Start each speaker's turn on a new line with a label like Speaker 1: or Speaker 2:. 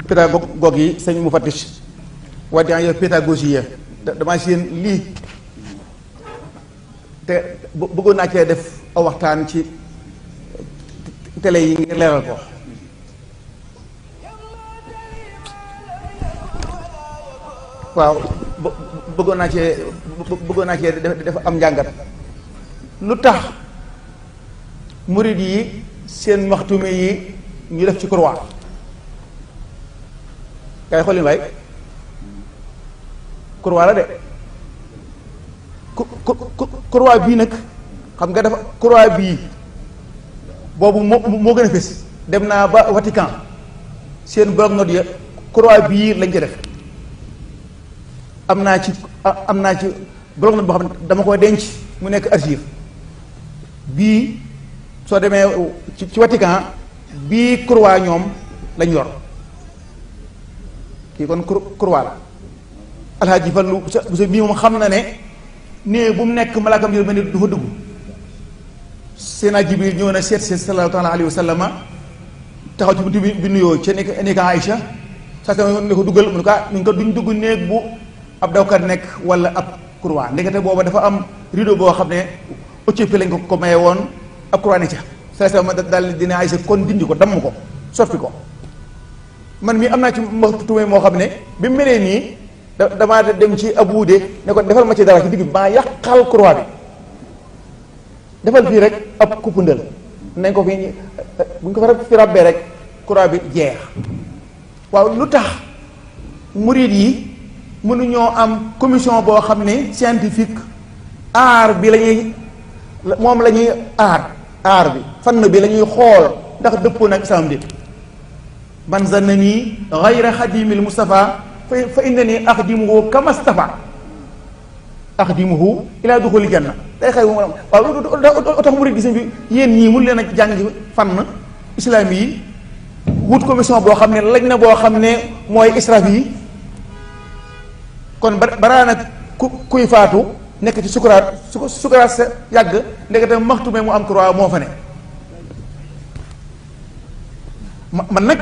Speaker 1: pédagogue yi sëñ mu fattish waddi ya pédagogie ya damaa seen lii te bëggoon naa cee def aw waxtaan ci télé yi ngir leeral ko waaw bëggoon naa cee def am njàngat lu tax murid yi seen maxtume yi ñu def ci croix kay xoolin waay croix la de croix bii nag xam nga dafa croix bii boobu moo gën a fés dem naa ba Vatican seen bloc-notes ya croix bii lañ ko def am naa ci bloc-notes boo xam ne dama koy denc mu nekk archive bii soo demee ci Vatican bii croix ñoom lañ yor kii kon croix la alxaaji Fallu bu bii moom xam na ne nee bu mu nekk malaakam yor mel ni du fa dugg Seydina Jibril ñëw na seet si sallallahu taala alayhi wa sallama taxaw ci buntu bi nuyoo ca nekk Aïcha saa ne ko duggal mu ne ko duñ dugg néeg bu ab dawkat nekk wala ab croix ndekete booba dafa am rideau boo xam ne Éthiopie lañ ko maye woon ab croix ne ca saa sama daal dina Aïcha kon dindi ko damm ko soppi ko man mii am naa ci maxtume moo xam ne bi mu melee nii damaa dem ci ab wuude ne ko defal ma ci dara ci digg bi maa yàqal croix bi defal fii rek ab kuppundal nañ ko fi bu ñu ko fi rabbee rek croix bi jeex waaw lu tax murid yi mënuñoo am commission boo xam ne scientifique aar bi la ñuy moom la ñuy aar bi fànn bi la ñuy xool ndax dëppoo nag islam di man zannani ghayra xadimil Mustafa fa innani axdimuhu kama stafa axdimuhu ila duxuli janna day xëy waaw tax murid gis bi yéen ñii mun leen a jàngi fànn islam yi wut commission boo xam ne lañ na boo xam ne mooy israf yi kon baraa nag kuy faatu nekk ci sukuraat sa yàgg ndekete maxtume mu am croix moo fa ne man nag